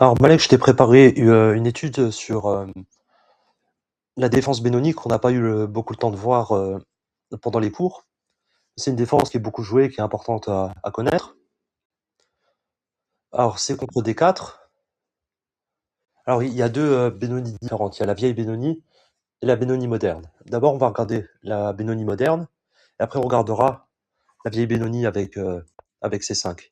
Alors Malek, je t'ai préparé une étude sur la défense Benoni qu'on n'a pas eu beaucoup le temps de voir pendant les cours. C'est une défense qui est beaucoup jouée, qui est importante à connaître. Alors c'est contre D4. Alors il y a deux Benoni différentes. Il y a la vieille Benoni et la Benoni moderne. D'abord on va regarder la Benoni moderne, et après on regardera la vieille Benoni avec C5.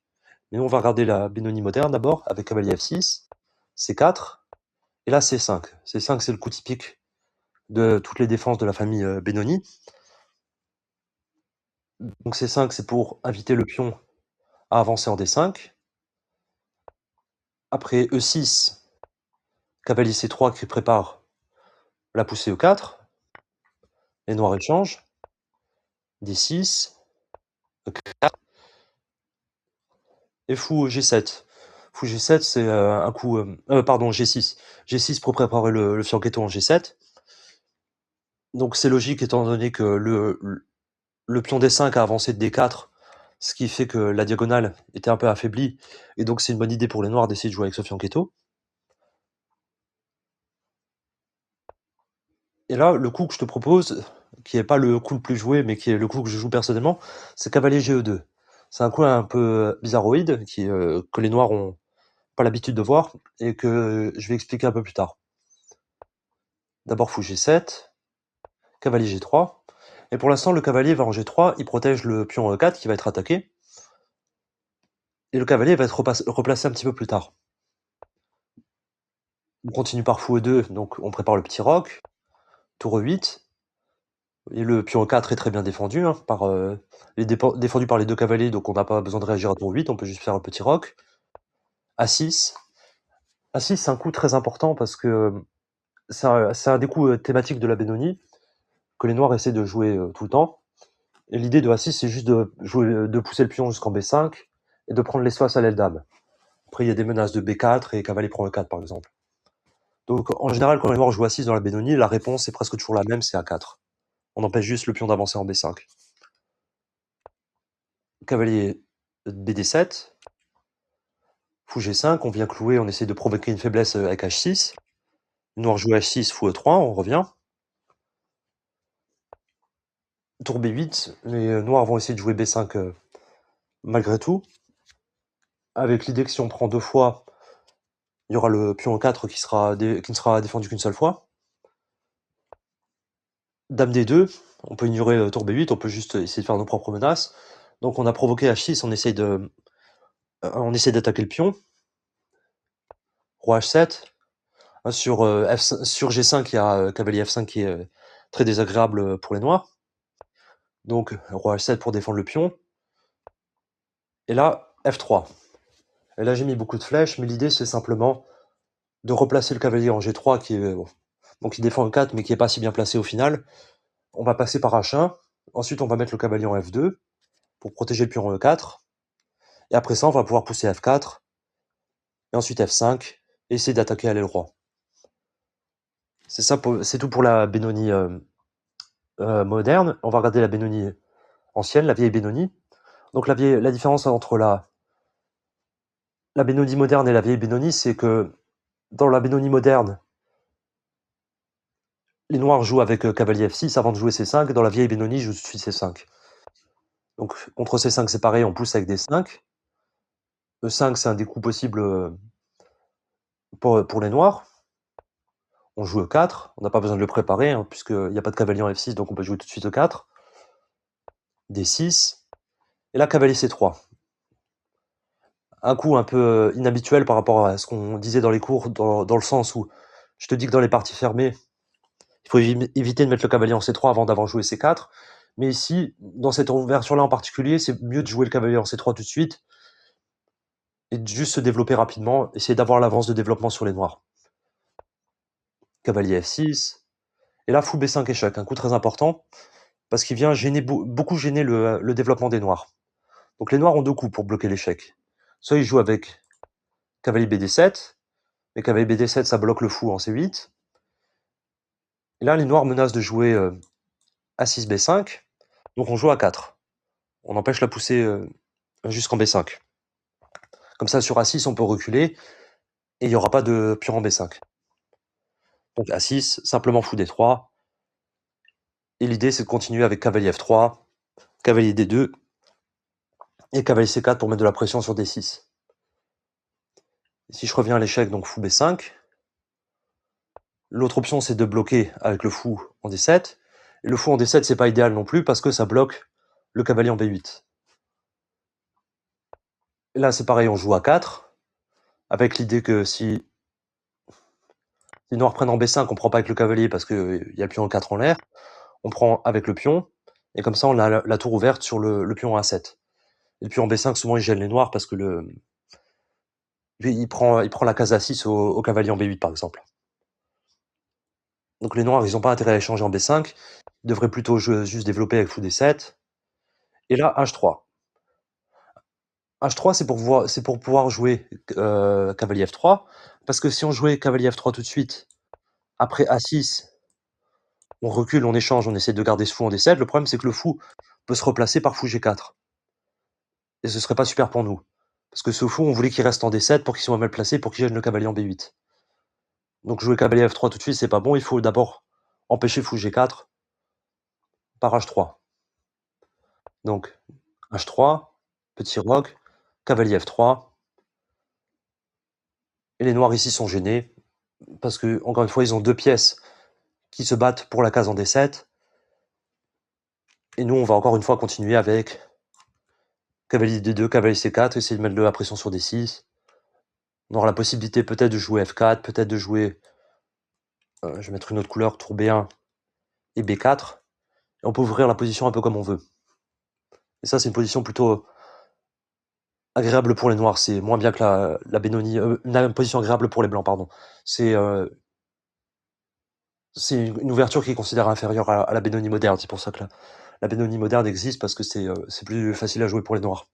Mais nous on va regarder la Benoni moderne d'abord, avec cavalier F6, C4, et là C5. C5 c'est le coup typique de toutes les défenses de la famille Benoni. Donc C5, c'est pour inviter le pion à avancer en D5. Après E6, cavalier C3 qui prépare la poussée E4. Les noirs échangent. D6, E4, et fou G7. Fou G7, c'est un coup... pardon, G6. G6 pour préparer le fianchetto en G7. Donc c'est logique étant donné que le pion D5 a avancé de D4, ce qui fait que la diagonale était un peu affaiblie, et donc c'est une bonne idée pour les noirs d'essayer de jouer avec ce fianchetto. Et là, le coup que je te propose, qui est pas le coup le plus joué, mais qui est le coup que je joue personnellement, c'est cavalier GE2. C'est un coup un peu bizarroïde, que les noirs ont pas l'habitude de voir, et que je vais expliquer un peu plus tard. D'abord fou G7, cavalier G3, et pour l'instant le cavalier va en G3, il protège le pion E4 qui va être attaqué, et le cavalier va être replacé un petit peu plus tard. On continue par fou E2, donc on prépare le petit roc, tour E8, et le pion 4 est très bien défendu, hein, défendu par les deux cavaliers, donc on n'a pas besoin de réagir à tour 8, on peut juste faire un petit roc. A6. A6, c'est un coup très important parce que c'est un des coups thématiques de la Benoni que les noirs essaient de jouer tout le temps. Et l'idée de A6, c'est juste de pousser le pion jusqu'en B5 et de prendre l'espace à l'aile dame. Après, il y a des menaces de B4 et cavalier prend E4, par exemple. Donc, en général, quand les noirs jouent A6 dans la Benoni, la réponse est presque toujours la même, c'est A4. On empêche juste le pion d'avancer en B5. Cavalier BD7, fou G5, on vient clouer, on essaie de provoquer une faiblesse avec H6. Noir joue H6, fou E3, on revient. Tour B8, les noirs vont essayer de jouer B5 malgré tout, avec l'idée que si on prend deux fois, il y aura le pion E4 qui ne sera défendu qu'une seule fois. Dame D2, on peut ignorer tour B8, on peut juste essayer de faire nos propres menaces. Donc on a provoqué H6, on essaie d'attaquer le pion. Roi H7. Sur G5, il y a cavalier F5 qui est très désagréable pour les noirs. Donc roi H7 pour défendre le pion. Et là, F3. Et là, j'ai mis beaucoup de flèches, mais l'idée, c'est simplement de replacer le cavalier en G3, donc il défend E4, mais qui est pas si bien placé au final. On va passer par H1. Ensuite, on va mettre le cavalier en F2 pour protéger le pion en E4. Et après ça, on va pouvoir pousser F4. Et ensuite F5. Et essayer d'attaquer à l'aile roi. C'est tout pour la Benoni moderne. On va regarder la Benoni ancienne, la vieille Benoni. Donc la différence entre la Benoni moderne et la vieille Benoni, c'est que dans la Benoni moderne, les noirs jouent avec cavalier F6 avant de jouer C5. Dans la vieille Benoni, je suis C5. Donc contre C5, c'est pareil, on pousse avec D5. E5, c'est un des coups possibles pour les noirs. On joue E4, on n'a pas besoin de le préparer, hein, puisqu'il n'y a pas de cavalier en F6, donc on peut jouer tout de suite E4. D6. Et là, cavalier C3. Un coup un peu inhabituel par rapport à ce qu'on disait dans les cours, dans le sens où je te dis que dans les parties fermées, il faut éviter de mettre le cavalier en C3 avant d'avoir joué C4. Mais ici, dans cette ouverture-là en particulier, c'est mieux de jouer le cavalier en C3 tout de suite et de juste se développer rapidement, essayer d'avoir l'avance de développement sur les noirs. Cavalier F6. Et là, fou B5 échec, un coup très important, parce qu'il vient beaucoup gêner le développement des noirs. Donc les noirs ont deux coups pour bloquer l'échec. Soit ils jouent avec cavalier BD7, mais cavalier BD7, ça bloque le fou en C8. Et là, les noirs menacent de jouer A6, B5, donc on joue A4. On empêche la poussée jusqu'en B5. Comme ça, sur A6, on peut reculer et il n'y aura pas de pion en B5. Donc A6, simplement fou D3, et l'idée c'est de continuer avec cavalier F3, cavalier D2, et cavalier C4 pour mettre de la pression sur D6. Et si je reviens à l'échec, donc fou B5, l'autre option c'est de bloquer avec le fou en D7, et le fou en D7 c'est pas idéal non plus parce que ça bloque le cavalier en B8. Et là c'est pareil, on joue à 4, avec l'idée que si noir prennent en B5, on prend pas avec le cavalier parce qu'il y a le pion en 4 en l'air, on prend avec le pion, et comme ça on a la tour ouverte sur le pion A7. Et puis en B5, souvent il gêne les noirs parce que il prend la case A6 au cavalier en B8 par exemple. Donc les noirs, ils n'ont pas intérêt à échanger en B5, ils devraient plutôt juste développer avec fou D7. Et là, H3. H3, c'est pour pouvoir jouer cavalier F3, parce que si on jouait cavalier F3 tout de suite, après A6, on recule, on échange, on essaie de garder ce fou en D7. Le problème, c'est que le fou peut se replacer par fou G4. Et ce serait pas super pour nous. Parce que ce fou, on voulait qu'il reste en D7 pour qu'il soit mal placé, pour qu'il gêne le cavalier en B8. Donc jouer cavalier F3 tout de suite, c'est pas bon. Il faut d'abord empêcher fou G4 par H3. Donc H3, petit roc, cavalier F3. Et les noirs ici sont gênés, parce que, encore une fois, ils ont deux pièces qui se battent pour la case en D7. Et nous, on va encore une fois continuer avec cavalier D2, cavalier C4, essayer de mettre de la pression sur D6. On aura la possibilité peut-être de jouer F4, peut-être de jouer... je vais mettre une autre couleur, tour B1 et B4. Et on peut ouvrir la position un peu comme on veut. Et ça, c'est une position plutôt agréable pour les noirs. C'est moins bien que la Benoni... une position agréable pour les blancs, pardon. C'est une ouverture qui est considérée inférieure à la Benoni moderne. C'est pour ça que la Benoni moderne existe, parce que c'est plus facile à jouer pour les noirs.